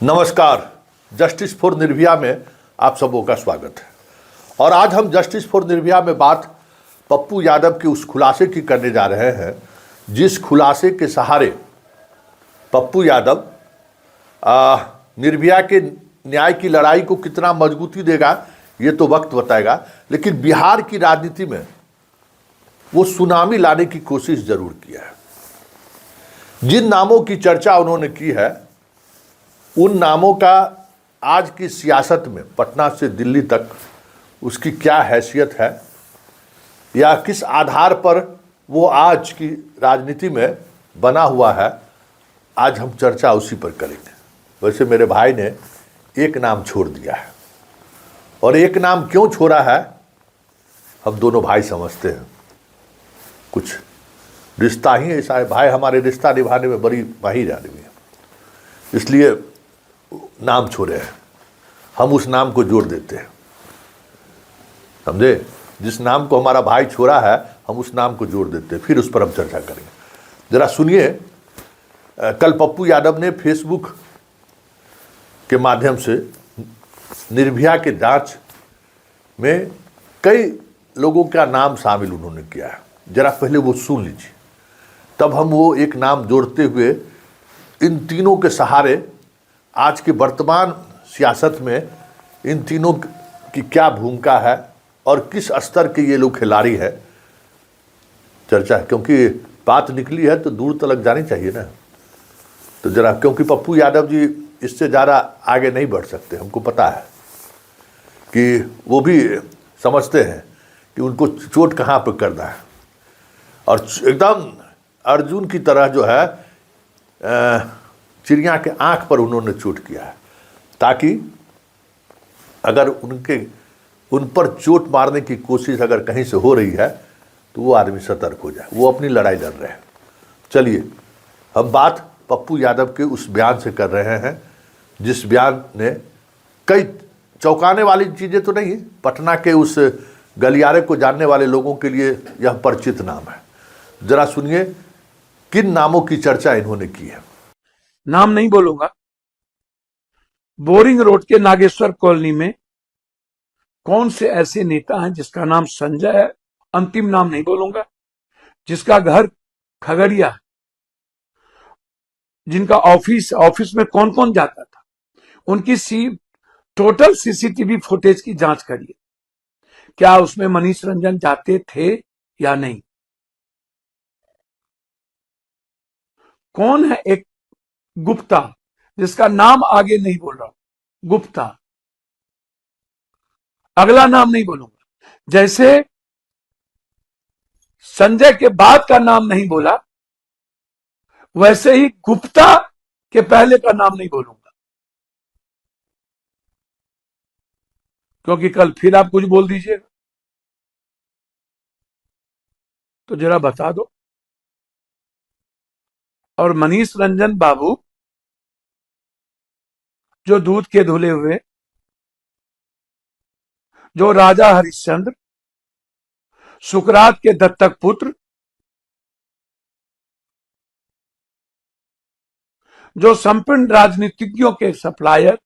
नमस्कार। Justice for Nirbhaya में आप सबों का स्वागत है। और आज हम जस्टिस फॉर निर्भया में बात पप्पू यादव के उस खुलासे की करने जा रहे हैं जिस खुलासे के सहारे पप्पू यादव निर्भया के न्याय की लड़ाई को कितना मजबूती देगा ये तो वक्त बताएगा, लेकिन बिहार की राजनीति में वो सुनामी लाने की कोशिश जरूर किया है। जिन नामों की चर्चा उन्होंने की है उन नामों का आज की सियासत में पटना से दिल्ली तक उसकी क्या हैसियत है या किस आधार पर वो आज की राजनीति में बना हुआ है, आज हम चर्चा उसी पर करेंगे। वैसे मेरे भाई ने एक नाम छोड़ दिया है और एक नाम क्यों छोड़ा है हम दोनों भाई समझते हैं। कुछ रिश्ता ही ऐसा है, भाई हमारे रिश्ता निभाने में बड़ी माहिर आदमी है, इसलिए नाम छोड़े हैं। हम उस नाम को जोड़ देते हैं, समझे। जिस नाम को हमारा भाई छोड़ा है हम उस नाम को जोड़ देते हैं, फिर उस पर हम चर्चा करेंगे। जरा सुनिए, कल पप्पू यादव ने फेसबुक के माध्यम से निर्भया के जांच में कई लोगों का नाम शामिल उन्होंने किया है। जरा पहले वो सुन लीजिए, तब हम वो एक नाम जोड़ते हुए इन तीनों के सहारे आज के वर्तमान सियासत में इन तीनों की क्या भूमिका है और किस स्तर के ये लोग खिलाड़ी है चर्चा है। क्योंकि बात निकली है तो दूर तक जानी चाहिए ना। तो जरा, क्योंकि पप्पू यादव जी इससे ज़्यादा आगे नहीं बढ़ सकते, हमको पता है कि वो भी समझते हैं कि उनको चोट कहाँ पर करना है। और एकदम अर्जुन की तरह जो है चिड़िया के आंख पर उन्होंने चोट किया है, ताकि अगर उन पर चोट मारने की कोशिश अगर कहीं से हो रही है तो वो आदमी सतर्क हो जाए। वो अपनी लड़ाई लड़ रहे हैं। चलिए, हम बात पप्पू यादव के उस बयान से कर रहे हैं जिस बयान ने कई चौंकाने वाली चीज़ें तो नहीं, पटना के उस गलियारे को जानने वाले लोगों के लिए यह परिचित नाम है। जरा सुनिए किन नामों की चर्चा इन्होंने की है। नाम नहीं बोलूंगा। बोरिंग रोड के नागेश्वर कॉलोनी में कौन से ऐसे नेता हैं जिसका नाम संजय है, अंतिम नाम नहीं बोलूंगा, जिसका घर खगड़िया है, जिनका ऑफिस में कौन कौन जाता था, उनकी टोटल सीसीटीवी फुटेज की जांच करिए। क्या उसमें मनीष रंजन जाते थे या नहीं? कौन है एक गुप्ता, जिसका नाम आगे नहीं बोल रहा हूं, गुप्ता, अगला नाम नहीं बोलूंगा। जैसे संजय के बाद का नाम नहीं बोला, वैसे ही गुप्ता के पहले का नाम नहीं बोलूंगा, क्योंकि कल फिर आप कुछ बोल दीजिएगा। तो जरा बता दो। और मनीष रंजन बाबू जो दूध के धुले हुए, जो राजा हरिश्चंद्र, सुकरात के दत्तक पुत्र, जो संपन्न राजनीतिज्ञों के सप्लायर।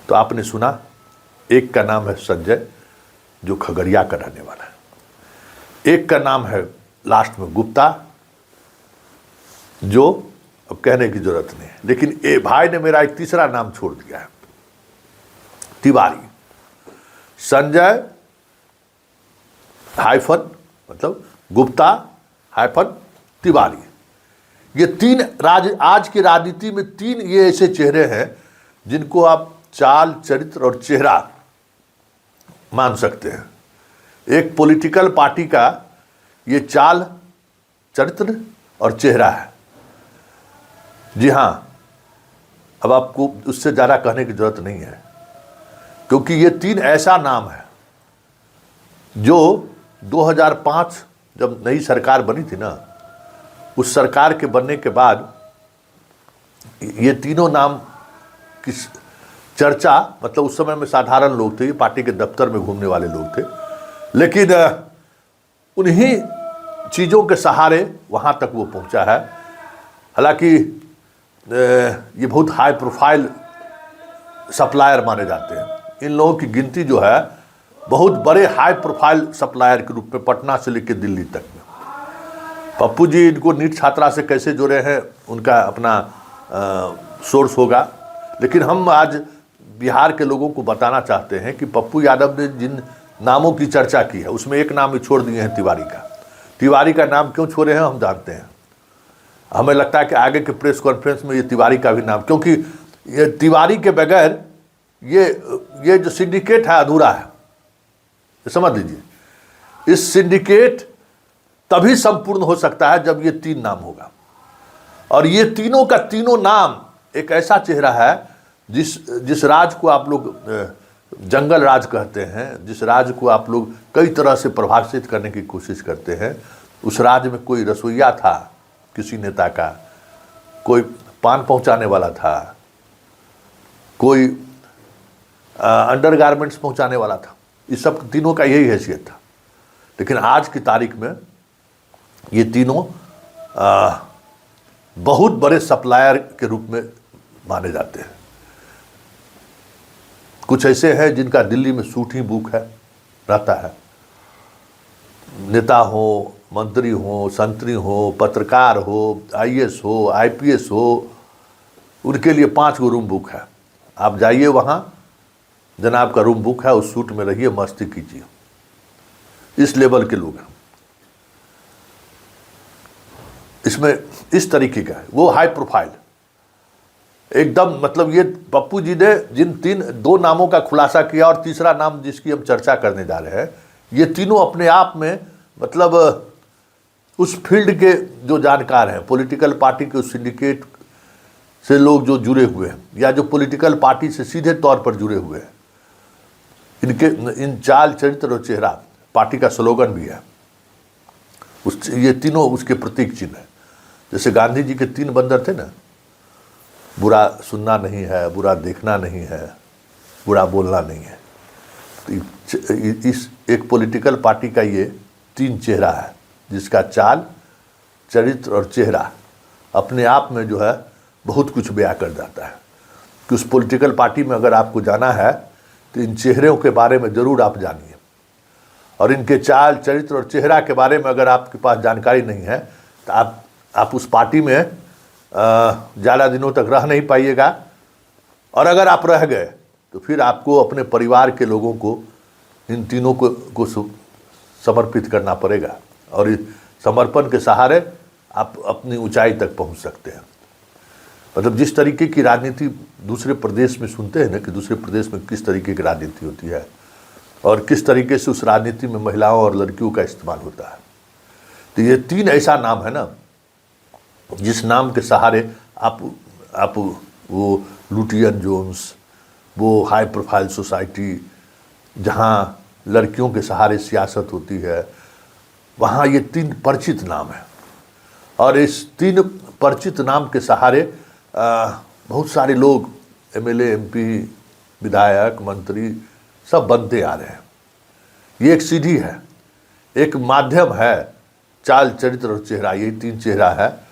तो आपने सुना, एक का नाम है संजय जो खगड़िया का रहने वाला है, एक का नाम है लास्ट में गुप्ता जो अब कहने की जरूरत नहीं है। लेकिन ए भाई ने मेरा एक तीसरा नाम छोड़ दिया है, तिवारी। संजय हाइफन मतलब गुप्ता हाइफन तिवारी। ये तीन आज की राजनीति में तीन ये ऐसे चेहरे हैं जिनको आप चाल, चरित्र और चेहरा मान सकते हैं। एक पॉलिटिकल पार्टी का ये चाल, चरित्र और चेहरा है। जी हाँ, अब आपको उससे ज़्यादा कहने की जरूरत नहीं है, क्योंकि ये तीन ऐसा नाम है जो 2005 जब नई सरकार बनी थी ना, उस सरकार के बनने के बाद ये तीनों नाम की चर्चा, मतलब उस समय में साधारण लोग थे, पार्टी के दफ्तर में घूमने वाले लोग थे, लेकिन उन्हीं चीज़ों के सहारे वहाँ तक वो पहुँचा है। हालांकि ये बहुत हाई प्रोफाइल सप्लायर माने जाते हैं। इन लोगों की गिनती जो है बहुत बड़े हाई प्रोफाइल सप्लायर के रूप में पटना से लेकर दिल्ली तक में। पप्पू जी इनको नीट छात्रा से कैसे जोड़े हैं उनका अपना सोर्स होगा, लेकिन हम आज बिहार के लोगों को बताना चाहते हैं कि पप्पू यादव ने जिन नामों की चर्चा की है उसमें एक नाम ही छोड़ दिए हैं, तिवारी का। तिवारी का नाम क्यों छोड़े हैं हम जानते हैं। हमें लगता है कि आगे के प्रेस कॉन्फ्रेंस में ये तिवारी का भी नाम, क्योंकि ये तिवारी के बगैर ये जो सिंडिकेट है अधूरा है, समझ लीजिए। इस सिंडिकेट तभी संपूर्ण हो सकता है जब ये तीन नाम होगा, और ये तीनों का तीनों नाम एक ऐसा चेहरा है जिस राज को आप लोग जंगल राज कहते हैं, जिस राज को आप लोग कई तरह से प्रभावित करने की कोशिश करते हैं। उस राज में कोई रसोइया था किसी नेता का, कोई पान पहुंचाने वाला था, कोई अंडरगारमेंट्स पहुंचाने वाला था। इस सब तीनों का यही हैसियत था। लेकिन आज की तारीख में ये तीनों बहुत बड़े सप्लायर के रूप में माने जाते हैं। कुछ ऐसे हैं जिनका दिल्ली में सूट ही बुक है रहता है। नेता हो, मंत्री हो, संतरी हो, पत्रकार हो, आईएएस हो, आईपीएस हो, उनके लिए 5 गो रूम बुक है। आप जाइए वहाँ, जनाब का रूम बुक है, उस सूट में रहिए, मस्ती कीजिए। इस लेवल के लोग हैं। इसमें इस तरीके का है, वो हाई प्रोफाइल एकदम। मतलब ये पप्पू जी ने जिन 2 नामों का खुलासा किया और तीसरा नाम जिसकी हम चर्चा करने जा रहे हैं, ये तीनों अपने आप में मतलब उस फील्ड के जो जानकार हैं, पॉलिटिकल पार्टी के उस सिंडिकेट से लोग जो जुड़े हुए हैं या जो पॉलिटिकल पार्टी से सीधे तौर पर जुड़े हुए हैं, इन चाल चरित्र और चेहरा, पार्टी का स्लोगन भी है, ये तीनों उसके प्रतीक चिन्ह है। जैसे गांधी जी के 3 बंदर थे ना, बुरा सुनना नहीं है, बुरा देखना नहीं है, बुरा बोलना नहीं है। तो इस एक पॉलिटिकल पार्टी का ये 3 चेहरा है, जिसका चाल चरित्र और चेहरा अपने आप में जो है बहुत कुछ बयां कर जाता है। कि उस पॉलिटिकल पार्टी में अगर आपको जाना है तो इन चेहरों के बारे में ज़रूर आप जानिए, और इनके चाल चरित्र और चेहरा के बारे में अगर आपके पास जानकारी नहीं है तो आप उस पार्टी में ज़्यादा दिनों तक रह नहीं पाइएगा। और अगर आप रह गए तो फिर आपको अपने परिवार के लोगों को इन तीनों को समर्पित करना पड़ेगा, और इस समर्पण के सहारे आप अपनी ऊंचाई तक पहुंच सकते हैं। मतलब जिस तरीके की राजनीति दूसरे प्रदेश में सुनते हैं ना, कि दूसरे प्रदेश में किस तरीके की राजनीति होती है और किस तरीके से उस राजनीति में महिलाओं और लड़कियों का इस्तेमाल होता है, तो ये 3 ऐसा नाम है ना जिस नाम के सहारे आप वो लुटियन जोन्स, वो हाई प्रोफाइल सोसाइटी जहाँ लड़कियों के सहारे सियासत होती है, वहाँ ये 3 परिचित नाम है। और इस 3 परिचित नाम के सहारे बहुत सारे लोग एमएलए, एमपी, विधायक, मंत्री सब बनते आ रहे हैं। ये एक सीढ़ी है, एक माध्यम है। चाल चरित्र और चेहरा, यही 3 चेहरा है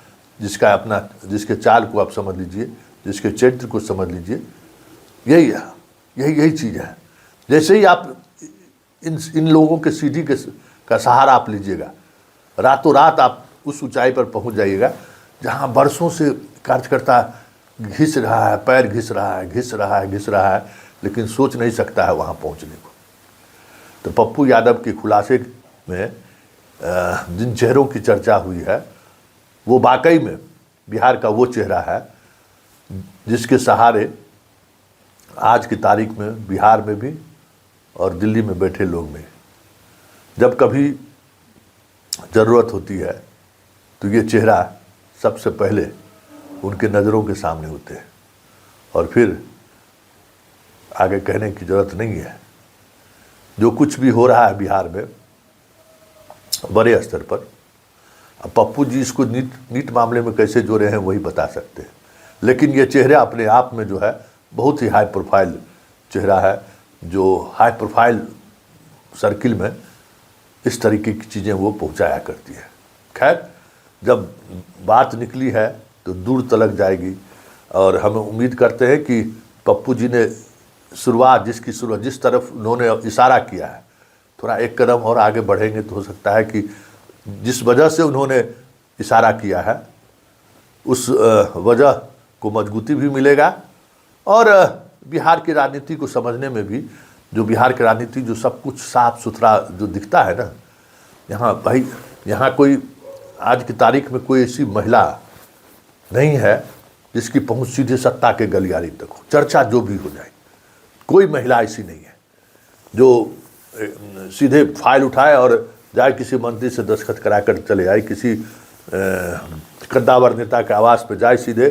जिसके चाल को आप समझ लीजिए, जिसके चरित्र को समझ लीजिए। यही है, यही चीज़ है। जैसे ही आप इन लोगों के सीढ़ी का सहारा आप लीजिएगा, रातों रात आप उस ऊंचाई पर पहुंच जाइएगा जहां वर्षों से कार्यकर्ता घिस रहा है, पैर घिस रहा है, लेकिन सोच नहीं सकता है वहां पहुंचने को। तो पप्पू यादव के खुलासे में जिन चेहरों की चर्चा हुई है, वो वाकई में बिहार का वो चेहरा है जिसके सहारे आज की तारीख में बिहार में भी और दिल्ली में बैठे लोग में जब कभी ज़रूरत होती है तो ये चेहरा सबसे पहले उनके नज़रों के सामने होते हैं, और फिर आगे कहने की ज़रूरत नहीं है। जो कुछ भी हो रहा है बिहार में बड़े स्तर पर, अब पप्पू जी इसको नीट मामले में कैसे जोड़े हैं वही बता सकते हैं, लेकिन ये चेहरा अपने आप में जो है बहुत ही हाई प्रोफाइल चेहरा है, जो हाई प्रोफाइल सर्किल में इस तरीके की चीज़ें वो पहुंचाया करती है। खैर, जब बात निकली है तो दूर तलक जाएगी, और हम उम्मीद करते हैं कि पप्पू जी ने शुरुआत जिस तरफ उन्होंने इशारा किया है, थोड़ा एक कदम और आगे बढ़ेंगे तो हो सकता है कि जिस वजह से उन्होंने इशारा किया है उस वजह को मजबूती भी मिलेगा और बिहार की राजनीति को समझने में भी, जो बिहार की राजनीति जो सब कुछ साफ सुथरा जो दिखता है ना, यहाँ भाई यहाँ कोई आज की तारीख में कोई ऐसी महिला नहीं है जिसकी पहुंच सीधे सत्ता के गलियारे तक हो, चर्चा जो भी हो जाए, कोई महिला ऐसी नहीं है जो सीधे फाइल उठाए और जाए किसी मंत्री से दस्तखत कराकर चले आए, किसी कद्दावर नेता के आवास पे जाए सीधे,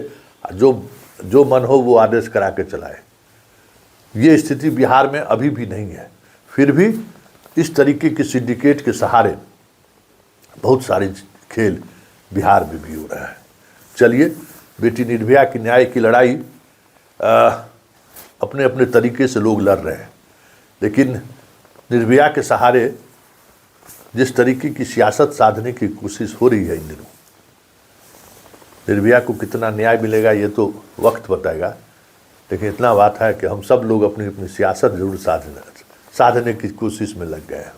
जो मन हो वो आदेश करा के चलाए। ये स्थिति बिहार में अभी भी नहीं है। फिर भी इस तरीके के सिंडिकेट के सहारे बहुत सारे खेल बिहार में भी हो रहा है। चलिए, बेटी निर्भया की न्याय की लड़ाई अपने अपने तरीके से लोग लड़ रहे हैं, लेकिन निर्भया के सहारे जिस तरीके की सियासत साधने की कोशिश हो रही है इन दिनों, निर्भया को कितना न्याय मिलेगा ये तो वक्त बताएगा, लेकिन इतना बात है कि हम सब लोग अपनी अपनी सियासत जरूर साधने की कोशिश में लग गए हैं।